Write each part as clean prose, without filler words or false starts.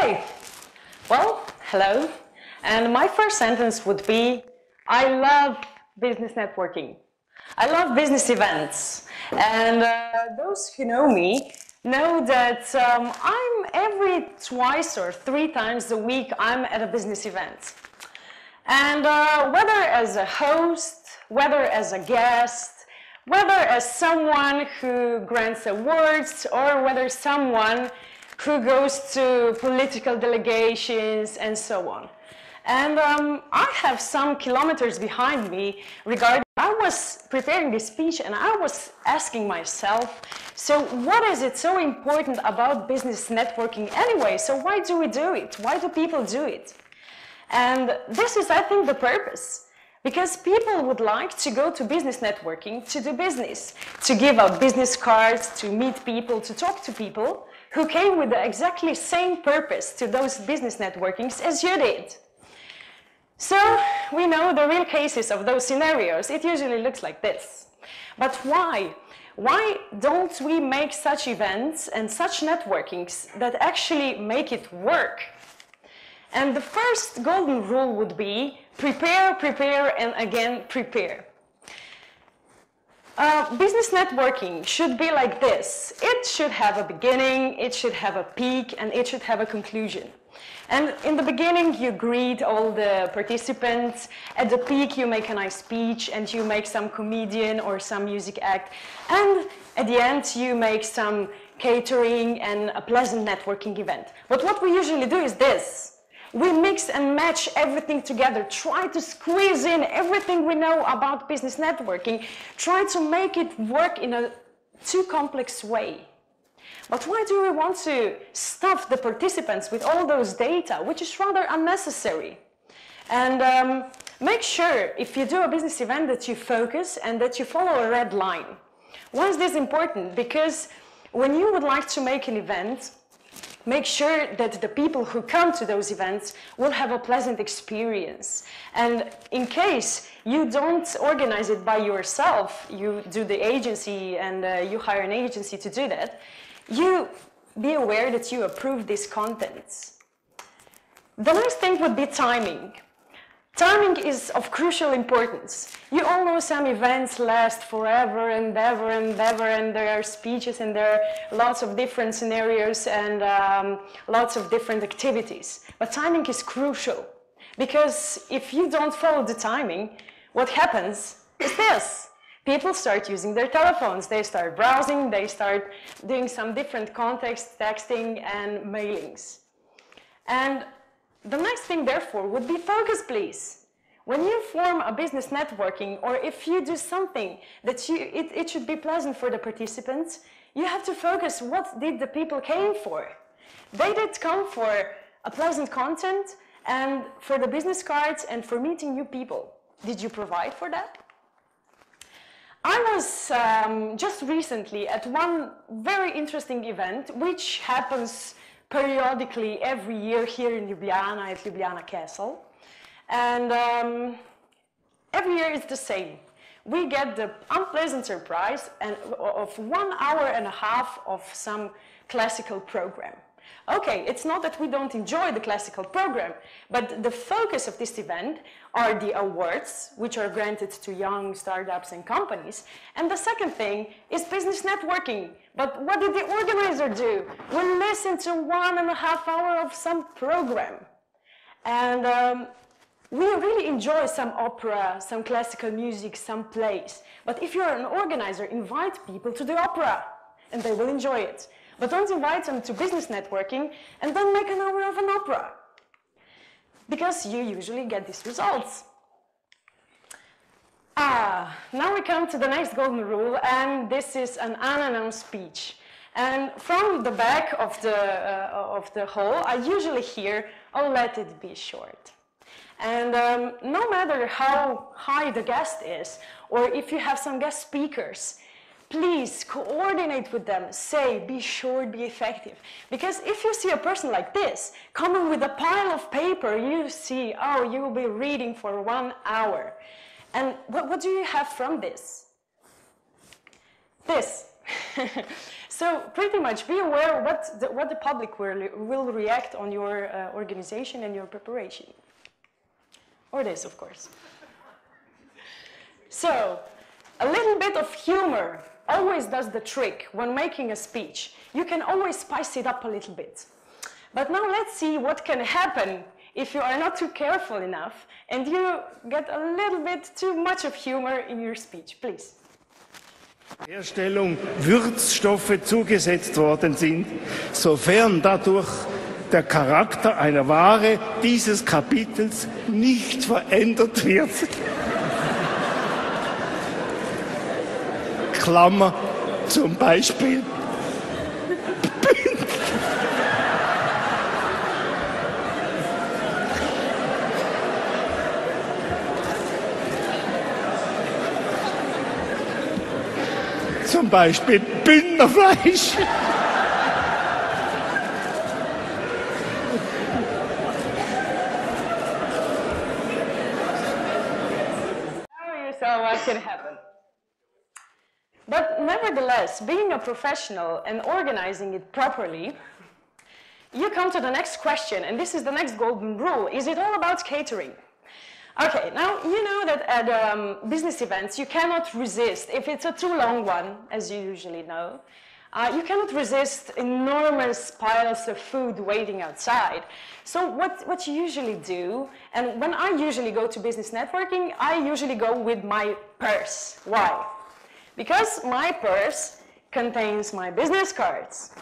Okay, well, hello. And my first sentence would be, I love business networking. I love business events. And those who know me know that I'm every twice or 3 times a week, I'm at a business event. And whether as a host, whether as a guest, whether as someone who grants awards, or whether someone who goes to political delegations and so on. And I have some kilometers behind me regarding, I was preparing this speech and I was asking myself, so what is it so important about business networking anyway? So why do we do it? Why do people do it? And this is, I think, the purpose. Because people would like to go to business networking to do business, to give out business cards, to meet people, to talk to people who came with the exactly same purpose to those business networkings as you did. So we know the real cases of those scenarios. It usually looks like this. But why? Why don't we make such events and such networkings that actually make it work? And the first golden rule would be prepare, prepare, and again prepare. Business networking should be like this. It should have a beginning, it should have a peak, and it should have a conclusion. And in the beginning, you greet all the participants. At the peak, you make a nice speech, and you make some comedian or some music act. And at the end, you make some catering and a pleasant networking event. But what we usually do is this. We mix and match everything together, try to squeeze in everything we know about business networking, try to make it work in a too complex way. But why do we want to stuff the participants with all those data, which is rather unnecessary? And make sure, if you do a business event, that you focus and that you follow a red line. Why is this important? Because when you would like to make an event, make sure that the people who come to those events will have a pleasant experience. And in case you don't organize it by yourself, you do the agency and you hire an agency to do that, you be aware that you approve these contents. The next thing would be timing. Timing is of crucial importance. You all know some events last forever and ever and ever, and there are speeches and there are lots of different scenarios and lots of different activities. But timing is crucial, because if you don't follow the timing, what happens is this. People start using their telephones, they start browsing, they start doing some different context, texting and mailings. And the next thing, therefore, would be focus, please. When you form a business networking, or if you do something that it should be pleasant for the participants, you have to focus. What did the people came for? They did come for a pleasant content and for the business cards and for meeting new people. Did you provide for that? I was just recently at one very interesting event, which happens periodically every year here in Ljubljana at Ljubljana Castle. And every year it's the same. We get the unpleasant surprise of 1.5 hours of some classical program. Okay, it's not that we don't enjoy the classical program, but the focus of this event are the awards, which are granted to young startups and companies. And the second thing is business networking. But what did the organizer do? We listened to 1.5 hours of some program. And we really enjoy some opera, some classical music, some plays. But if you're an organizer, invite people to the opera, and they will enjoy it. But don't invite them to business networking and then make an hour of an opera, because you usually get these results. Now we come to the next golden rule, and this is an unannounced speech. And from the back of the hall, I usually hear, "Oh, let it be short." And no matter how high the guest is, or if you have some guest speakers, please coordinate with them, say, be short, be effective. Because if you see a person like this, coming with a pile of paper, you see, oh, you will be reading for 1 hour. And what do you have from this? This. So So pretty much be aware what the public will react on your organization and your preparation. Or this, of course. So, a little bit of humor always does the trick when making a speech. You can always spice it up a little bit. But now let's see what can happen if you are not too careful enough and you get a little bit too much of humor in your speech. Please. Herstellung Würzstoffe zugesetzt worden sind, sofern dadurch der Charakter einer Ware dieses Kapitels nicht verändert wird. Klammer zum Beispiel. Zum Beispiel Bündnerfleisch. Now you saw what can happen. But nevertheless, being a professional and organizing it properly, you come to the next question, and this is the next golden rule. Is it all about catering? Okay, now you know that at business events you cannot resist, if it's a too long one, as you usually know, you cannot resist enormous piles of food waiting outside. So what you usually do, and when I usually go to business networking, I usually go with my purse. Why? Because my purse contains my business cards.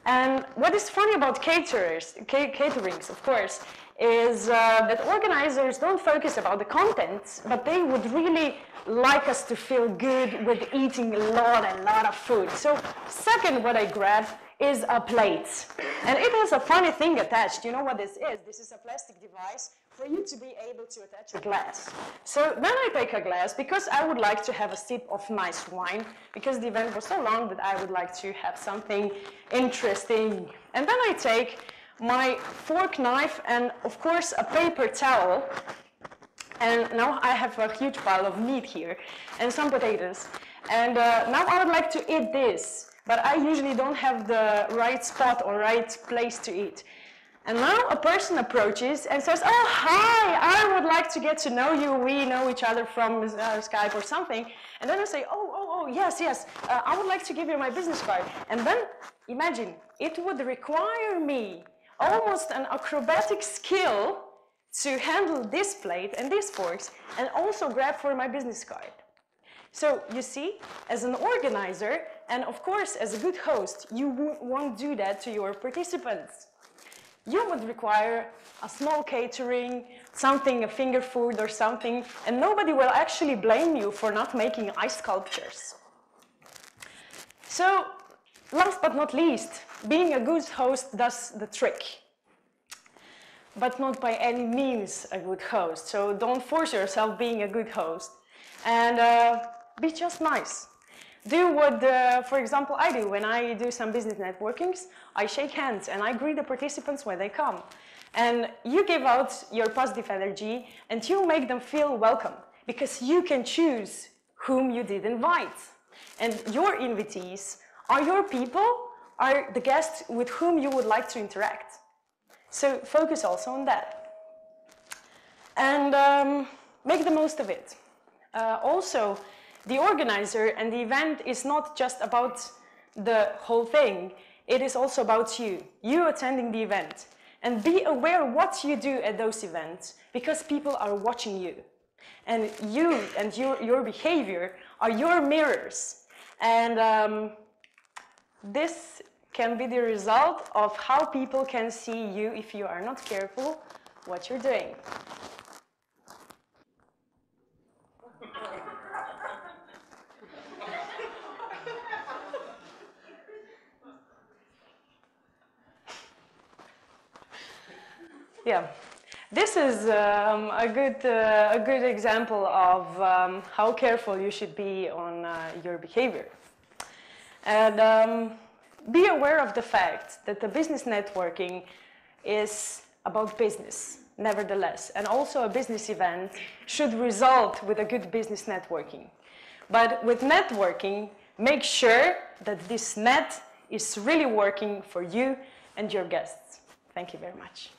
And what is funny about caterings, of course, is that organizers don't focus about the content, but they would really like us to feel good with eating a lot of food. So second, what I grab is a plate. And it has a funny thing attached. You know what this is? This is a plastic device for you to be able to attach a glass. So then I take a glass because I would like to have a sip of nice wine, because the event was so long that I would like to have something interesting. And then I take my fork, knife, and of course a paper towel. And now I have a huge pile of meat here and some potatoes. And now I would like to eat this, but I usually don't have the right spot or right place to eat. And now a person approaches and says, "Oh, hi, I would like to get to know you. We know each other from Skype or something." And then I say, oh, yes, I would like to give you my business card. And then imagine, it would require me almost an acrobatic skill to handle this plate and these forks and also grab for my business card. So you see, as an organizer and of course as a good host, you won't do that to your participants. You would require a small catering, something, a finger food or something, and nobody will actually blame you for not making ice sculptures. So, last but not least, being a good host does the trick. But not by any means a good host. So don't force yourself being a good host. And be just nice. Do what, for example, I do when I do some business networkings. I shake hands and I greet the participants when they come. And you give out your positive energy and you make them feel welcome, because you can choose whom you did invite. And your invitees are your people, are the guests with whom you would like to interact. So focus also on that. And make the most of it. Also, the organizer and the event is not just about the whole thing. It is also about you attending the event. And be aware what you do at those events, because people are watching you. And you and your behavior are your mirrors. And this can be the result of how people can see you, if you are not careful, what you're doing. Yeah, this is a good example of how careful you should be on your behavior. And be aware of the fact that the business networking is about business, nevertheless, and also a business event should result with a good business networking. But with networking, make sure that this net is really working for you and your guests. Thank you very much.